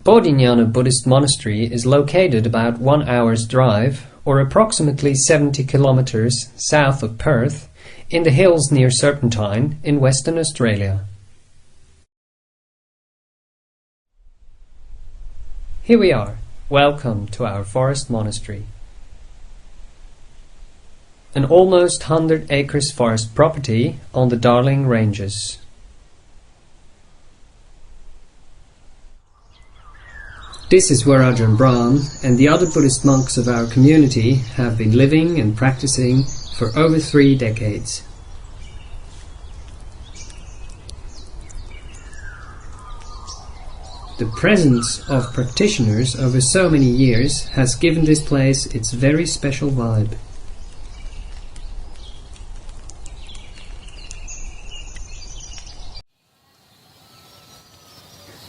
Bodhinyana Buddhist Monastery is located about 1 hour's drive, or approximately 70 kilometers south of Perth, in the hills near Serpentine in Western Australia. Here we are. Welcome to our forest monastery. An almost 100 acres forest property on the Darling Ranges. This is where Ajahn Brahm and the other Buddhist monks of our community have been living and practicing for over 3 decades. The presence of practitioners over so many years has given this place its very special vibe.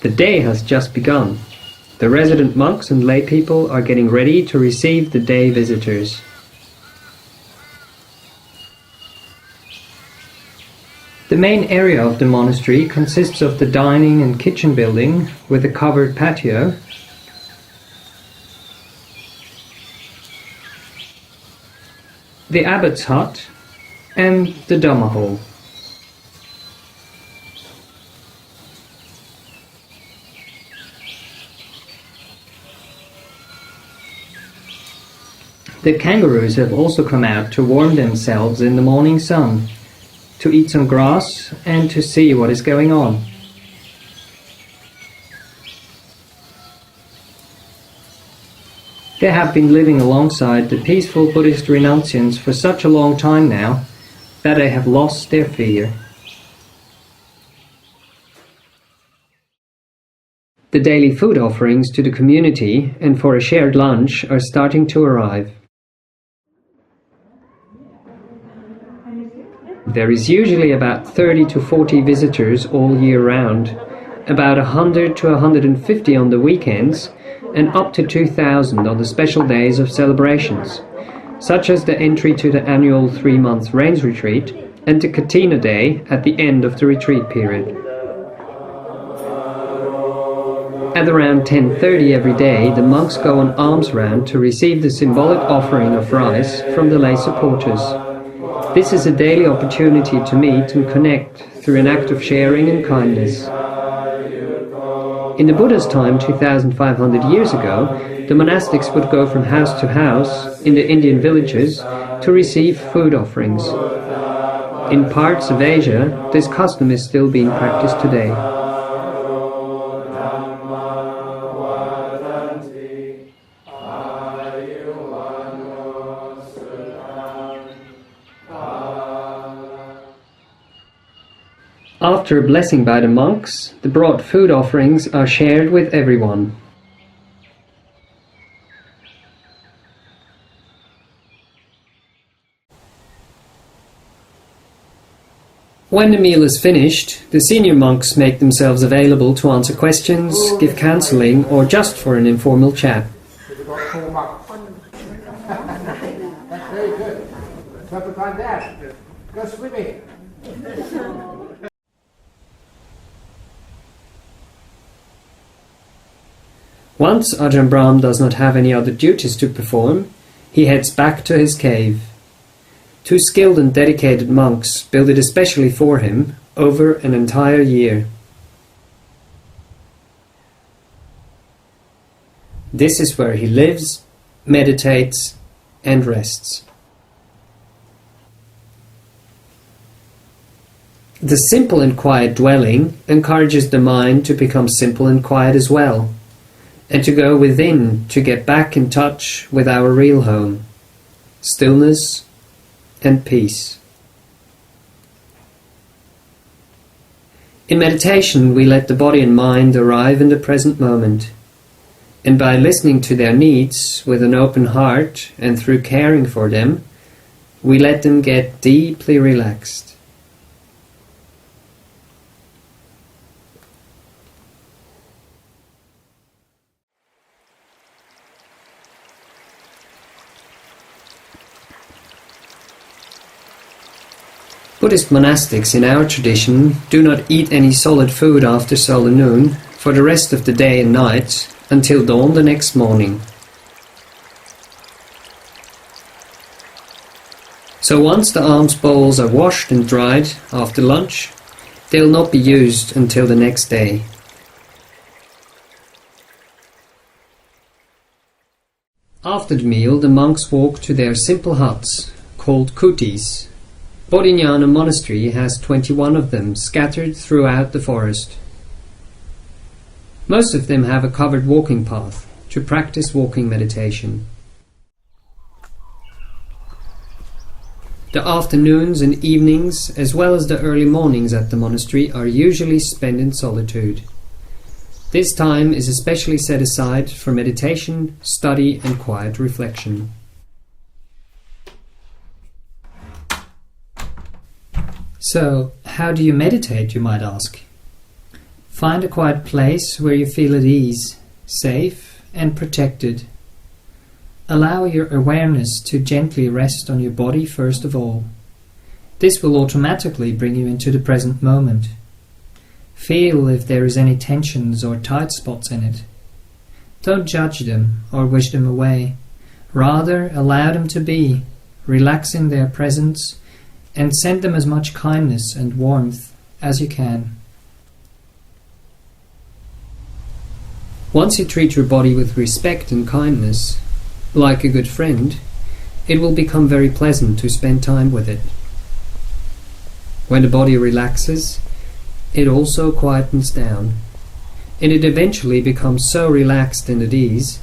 The day has just begun. The resident monks and lay people are getting ready to receive the day visitors. The main area of the monastery consists of the dining and kitchen building with a covered patio, the abbot's hut and the Dhamma hall. The kangaroos have also come out to warm themselves in the morning sun, to eat some grass and to see what is going on. They have been living alongside the peaceful Buddhist renunciants for such a long time now that they have lost their fear. The daily food offerings to the community and for a shared lunch are starting to arrive. There is usually about 30 to 40 visitors all year round, about 100 to 150 on the weekends, and up to 2,000 on the special days of celebrations, such as the entry to the annual 3-month rains retreat and the Katina Day at the end of the retreat period. At around 10:30 every day, the monks go on alms round to receive the symbolic offering of rice from the lay supporters. This is a daily opportunity to meet and connect through an act of sharing and kindness. In the Buddha's time, 2,500 years ago, the monastics would go from house to house in the Indian villages to receive food offerings. In parts of Asia, this custom is still being practiced today. After a blessing by the monks, the brought food offerings are shared with everyone. When the meal is finished, the senior monks make themselves available to answer questions, give counseling, or just for an informal chat. That's very good. Something like that. Go swimming. Once Ajahn Brahm does not have any other duties to perform, he heads back to his cave. 2 skilled and dedicated monks build it especially for him over an entire year. This is where he lives, meditates, and rests. The simple and quiet dwelling encourages the mind to become simple and quiet as well, and to go within to get back in touch with our real home, stillness and peace. In meditation, we let the body and mind arrive in the present moment, and by listening to their needs with an open heart and through caring for them, we let them get deeply relaxed. Buddhist monastics in our tradition do not eat any solid food after solar noon, for the rest of the day and night until dawn the next morning. So once the alms bowls are washed and dried after lunch, they will not be used until the next day. After the meal, the monks walk to their simple huts, called kutis. Bodhinyana Monastery has 21 of them scattered throughout the forest. Most of them have a covered walking path to practice walking meditation. The afternoons and evenings, as well as the early mornings at the monastery, are usually spent in solitude. This time is especially set aside for meditation, study and quiet reflection. So, how do you meditate, you might ask? Find a quiet place where you feel at ease, safe and protected. Allow your awareness to gently rest on your body first of all. This will automatically bring you into the present moment. Feel if there is any tensions or tight spots in it. Don't judge them or wish them away. Rather, allow them to be, relax in their presence, and send them as much kindness and warmth as you can. Once you treat your body with respect and kindness, like a good friend, it will become very pleasant to spend time with it. When the body relaxes, it also quietens down, and it eventually becomes so relaxed and at ease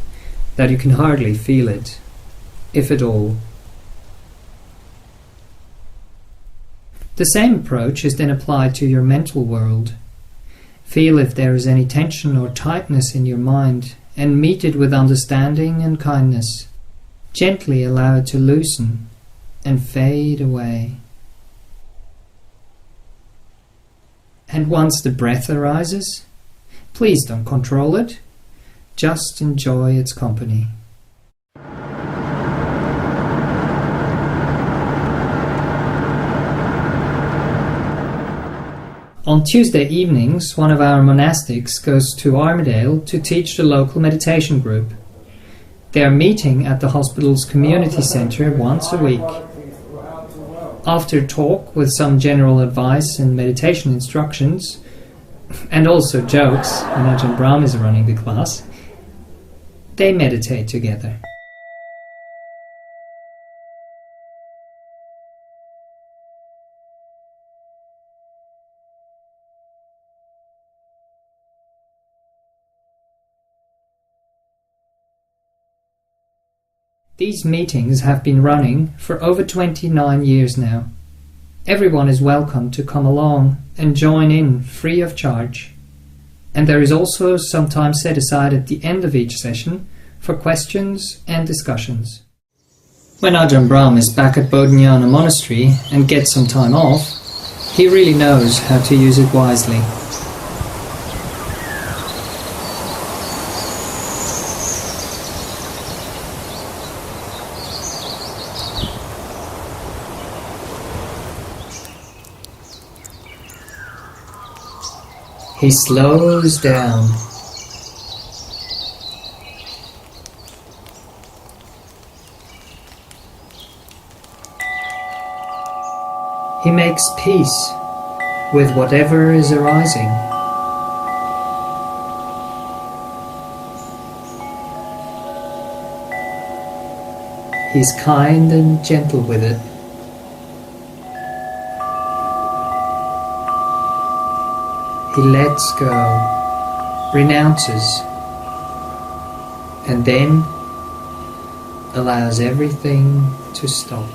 that you can hardly feel it, if at all. The same approach is then applied to your mental world. Feel if there is any tension or tightness in your mind, and meet it with understanding and kindness. Gently allow it to loosen and fade away. And once the breath arises, please don't control it, just enjoy its company. On Tuesday evenings, one of our monastics goes to Armadale to teach the local meditation group. They are meeting at the hospital's community centre once a week. After a talk with some general advice and meditation instructions, and also jokes when Ajahn Brahm is running the class, they meditate together. These meetings have been running for over 29 years now. Everyone is welcome to come along and join in free of charge. And there is also some time set aside at the end of each session for questions and discussions. When Ajahn Brahm is back at Bodhinyana Monastery and gets some time off, he really knows how to use it wisely. He slows down. He makes peace with whatever is arising. He's kind and gentle with it. He lets go, renounces, and then allows everything to stop.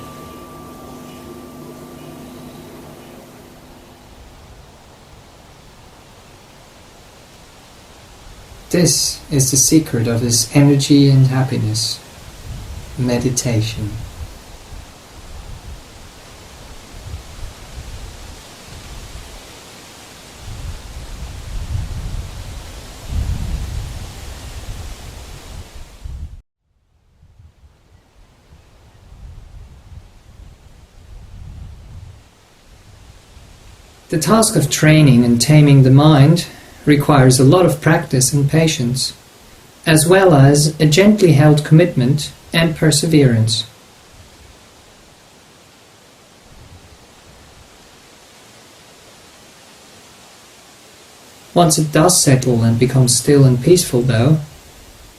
This is the secret of his energy and happiness: meditation. The task of training and taming the mind requires a lot of practice and patience, as well as a gently held commitment and perseverance. Once it does settle and become still and peaceful though,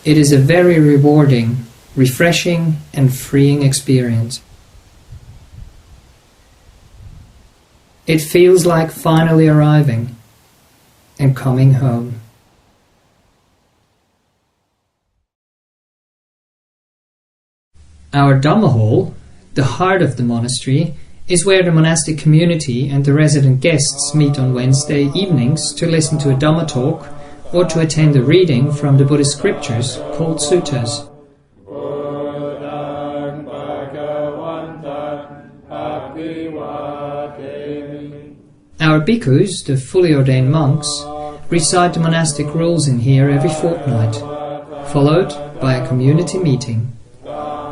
it is a very rewarding, refreshing and freeing experience. It feels like finally arriving and coming home. Our Dhamma hall, the heart of the monastery, is where the monastic community and the resident guests meet on Wednesday evenings to listen to a Dhamma talk or to attend a reading from the Buddhist scriptures called suttas. Our bhikkhus, the fully ordained monks, recite the monastic rules in here every fortnight, followed by a community meeting.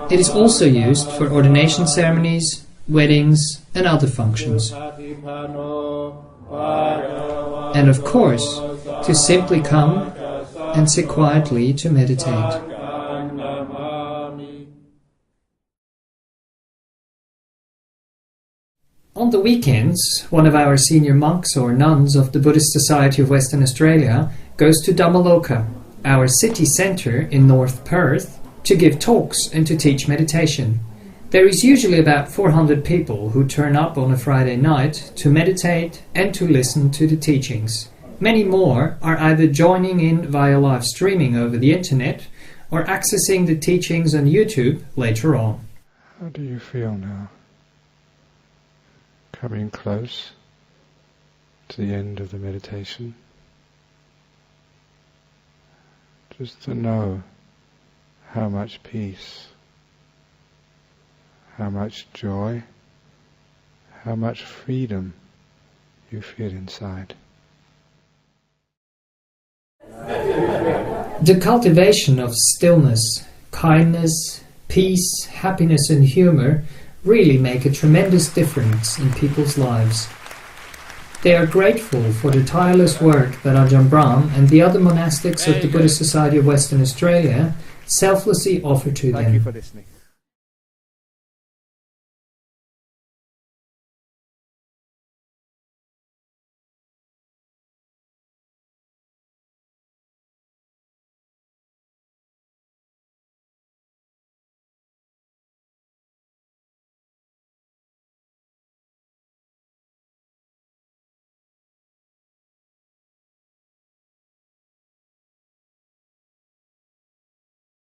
It is also used for ordination ceremonies, weddings and other functions. And of course, to simply come and sit quietly to meditate. On the weekends, one of our senior monks or nuns of the Buddhist Society of Western Australia goes to Dhammaloka, our city centre in North Perth, to give talks and to teach meditation. There is usually about 400 people who turn up on a Friday night to meditate and to listen to the teachings. Many more are either joining in via live streaming over the internet or accessing the teachings on YouTube later on. How do you feel now? Coming close to the end of the meditation. Just to know how much peace, how much joy, how much freedom you feel inside. The cultivation of stillness, kindness, peace, happiness and humour really make a tremendous difference in people's lives. They are grateful for the tireless work that Ajahn Brahm and the other monastics of the Buddhist Society of Western Australia selflessly offer to them. Thank you for listening.